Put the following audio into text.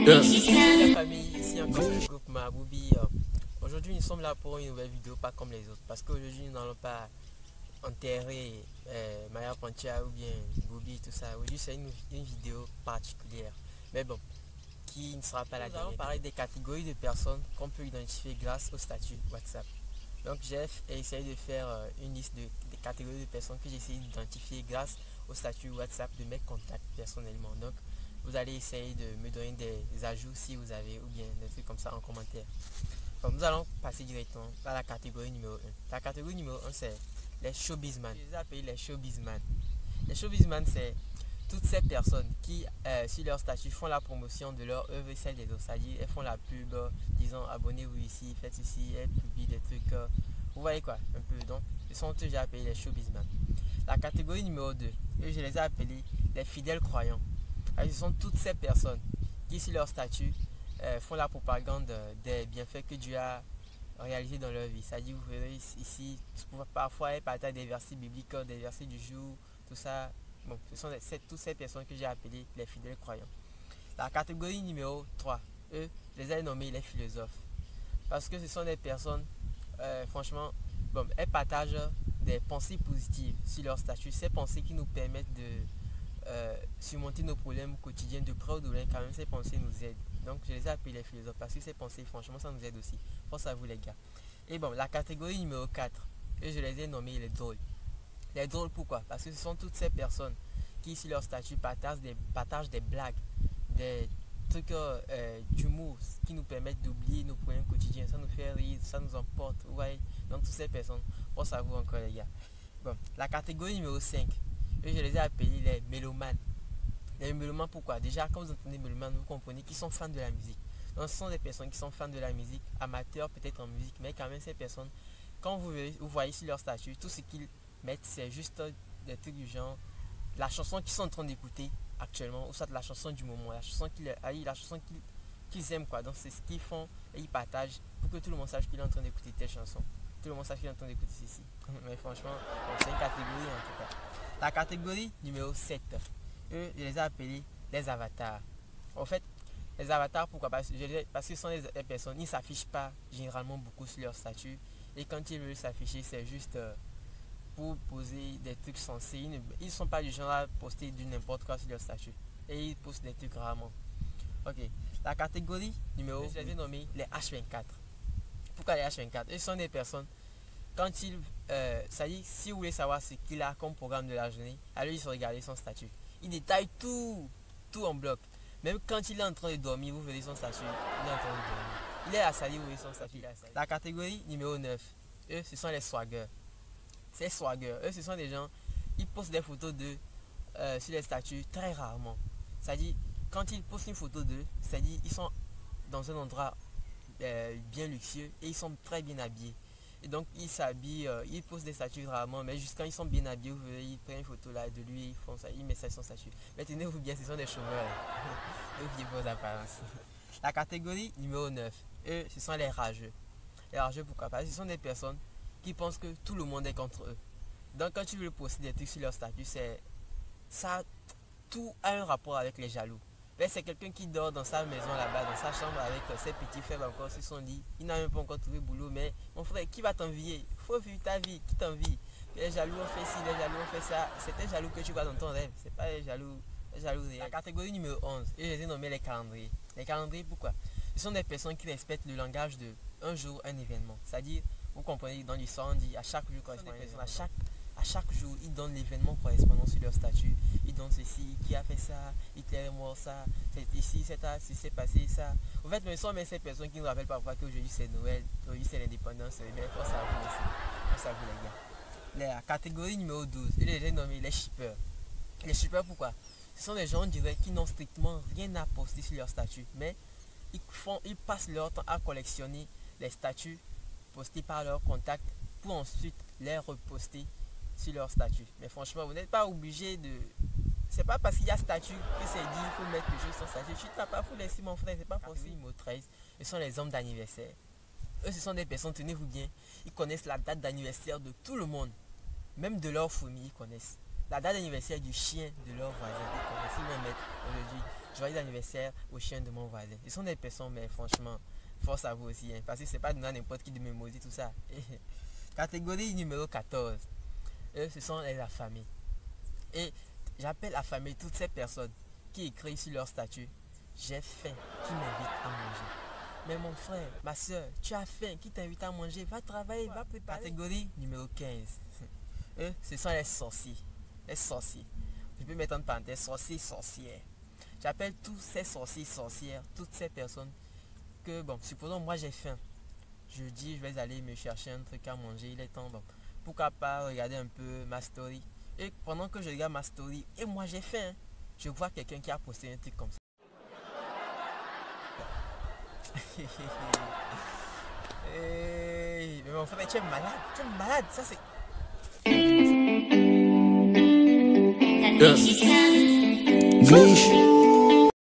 La famille, ici encore le groupe Maboubi. Aujourd'hui, nous sommes là pour une nouvelle vidéo, pas comme les autres. Parce qu'aujourd'hui, nous n'allons pas enterrer Maya Pantia ou bien Boubi, tout ça. Aujourd'hui, c'est une vidéo particulière. Mais bon, qui ne sera pas la dernière. Nous allons parler des catégories de personnes qu'on peut identifier grâce au statut WhatsApp. Donc, Jeff a essayé de faire une liste des catégories de personnes que j'ai essayé d'identifier grâce au statut WhatsApp de mes contacts personnellement. Donc, vous allez essayer de me donner des ajouts si vous avez ou bien des trucs comme ça en commentaire. Donc, nous allons passer directement à la catégorie numéro 1. La catégorie numéro 1, c'est les showbizman. Je les ai appelés les showbizman. Les showbizman, c'est toutes ces personnes qui, sur leur statut, font la promotion de leur œuvre et celle des autres. C'est-à-dire, elles font la pub, disons abonnez-vous ici, faites ceci, elles publient des trucs. Vous voyez quoi, un peu. Donc, ils sont déjà appelés les showbizman. La catégorie numéro 2, je les ai appelés les fidèles croyants. Ce sont toutes ces personnes qui, sur leur statut, font la propagande des bienfaits que Dieu a réalisés dans leur vie. C'est-à-dire, vous verrez ici, parfois, elles partagent des versets bibliques, des versets du jour, tout ça. Bon, ce sont toutes ces personnes que j'ai appelées les fidèles croyants. La catégorie numéro 3, eux, je les ai nommés les philosophes. Parce que ce sont des personnes, franchement, bon, elles partagent des pensées positives sur leur statut. Ces pensées qui nous permettent de surmonter nos problèmes quotidiens de près ou de loin. Quand même, ces pensées nous aident. Donc, je les ai appelés les philosophes parce que ces pensées, franchement, ça nous aide aussi. Force à vous, les gars. Et bon, la catégorie numéro 4, et je les ai nommés les drôles. Les drôles, pourquoi? Parce que ce sont toutes ces personnes qui, sur leur statut, partagent des blagues, des trucs d'humour qui nous permettent d'oublier nos problèmes quotidiens. Ça nous fait rire, ça nous emporte. Vous voyez? Donc, toutes ces personnes, force à vous encore, les gars. Bon, la catégorie numéro 5, et je les ai appelés les mélomanes. Les mélomanes, pourquoi? Déjà, quand vous entendez mélomanes, vous comprenez qu'ils sont fans de la musique. Donc, ce sont des personnes qui sont fans de la musique, amateurs peut-être en musique, mais quand même, ces personnes, quand vous voyez sur leur statut, tout ce qu'ils mettent, c'est juste des trucs du genre, la chanson qu'ils sont en train d'écouter actuellement, ou soit la chanson du moment, la chanson qu'ils aiment, quoi. Donc, c'est ce qu'ils font et ils partagent pour que tout le monde sache qu'il est en train d'écouter telle chanson. Tout le monde sache qu'il est en train d'écouter ceci. Mais franchement, c'est une catégorie en tout cas. La catégorie numéro 7, eux, je les ai appelés les avatars. En fait, les avatars, pourquoi? Parce que ce sont des personnes, ils ne s'affichent pas généralement beaucoup sur leur statut. Et quand ils veulent s'afficher, c'est juste pour poser des trucs sensés. Ils ne sont pas du genre à poster du n'importe quoi sur leur statut. Et ils postent des trucs rarement. Ok. La catégorie numéro, je les ai nommés les H24. Pourquoi les H24? Ils sont des personnes, quand ça dit, si vous voulez savoir ce qu'il a comme programme de la journée, allez juste regarder son statut. Il détaille tout en bloc. Même quand il est en train de dormir, vous verrez son statut. Il est en train de dormir. Il est à salir, vous voyez son statut. La catégorie numéro 9, eux, ce sont les swaggers. Ces swaggers, eux, ce sont des gens, ils postent des photos d'eux sur les statuts très rarement. C'est-à-dire, quand ils postent une photo d'eux, c'est-à-dire, ils sont dans un endroit bien luxueux et ils sont très bien habillés. Et donc ils s'habillent, ils posent des statuts rarement, mais juste quand ils sont bien habillés, vous verrez, ils prennent une photo là de lui, ils font ça, ils mettent ça sur son statut. Mais tenez-vous bien, ce sont des chômeurs. Oubliez vos apparences. La catégorie numéro 9, eux, ce sont les rageux. Les rageux, pourquoi? Parce que ce sont des personnes qui pensent que tout le monde est contre eux. Donc quand tu veux poster des trucs sur leur statut, c'est ça, tout a un rapport avec les jaloux. C'est quelqu'un qui dort dans sa maison là-bas, dans sa chambre avec ses petits frères encore sur son lit. Il n'a même pas encore trouvé boulot, mais mon frère, qui va t'envier? Il faut vivre ta vie, qui t'envie? Les jaloux ont fait ci, les jaloux ont fait ça. C'est un jaloux que tu vois dans ton rêve, c'est pas les jaloux réels. La catégorie numéro 11, et je les ai nommés les calendriers. Les calendriers, pourquoi? Ce sont des personnes qui respectent le langage de un jour, un événement. C'est-à-dire, vous comprenez, dans l'histoire, on dit à chaque jour correspondant à l'événement. À chaque jour, ils donnent l'événement correspondant sur leur statut. Ils donnent ceci, qui a fait ça, Hitler est mort, ça, c'est ici, c'est passé, ça. En fait, ce sont même ces personnes qui nous rappellent parfois qu'aujourd'hui c'est Noël, aujourd'hui c'est l'indépendance. Mais force à vous aussi. Force à vous, les gars. La catégorie numéro 12, je les ai nommés les shippers. Les shippers, pourquoi? Ce sont des gens, on dirait, qui n'ont strictement rien à poster sur leur statut. Mais ils passent leur temps à collectionner les statuts postés par leurs contacts pour ensuite les reposter sur leur statut. Mais franchement, vous n'êtes pas obligé de... C'est pas parce qu'il y a statut que c'est dit il faut mettre quelque chose sur son statut. Tu ne t'as pas pour laisser mon frère, c'est pas possible. Numéro 13, ce sont les hommes d'anniversaire. Eux, ce sont des personnes, tenez-vous bien, ils connaissent la date d'anniversaire de tout le monde. Même de leur famille, ils connaissent. La date d'anniversaire du chien de leur voisin, ils connaissent. Ils vont mettre aujourd'hui, joyeux anniversaire au chien de mon voisin. Ce sont des personnes, mais franchement, force à vous aussi, hein, parce que c'est pas donné à n'importe qui de m'émoji tout ça. Catégorie numéro 14. Ce sont les affamés. Et j'appelle affamés toutes ces personnes qui écrivent sur leur statut: j'ai faim, qui m'invite à manger. Mais mon frère, ma soeur, tu as faim, qui t'invite à manger? Va travailler, va préparer. Catégorie numéro 15. Ce sont les sorciers. Les sorciers. Je peux mettre en parenthèse sorciers, sorcières. J'appelle tous ces sorciers, sorcières, toutes ces personnes que, bon, supposons moi j'ai faim. Je dis, je vais aller me chercher un truc à manger, il est temps, bon, pourquoi pas regarder un peu ma story. Et pendant que je regarde ma story, et moi j'ai faim, je vois quelqu'un qui a posté un truc comme ça. Hey, mais mon frère, tu es malade, ça c'est... Glitch.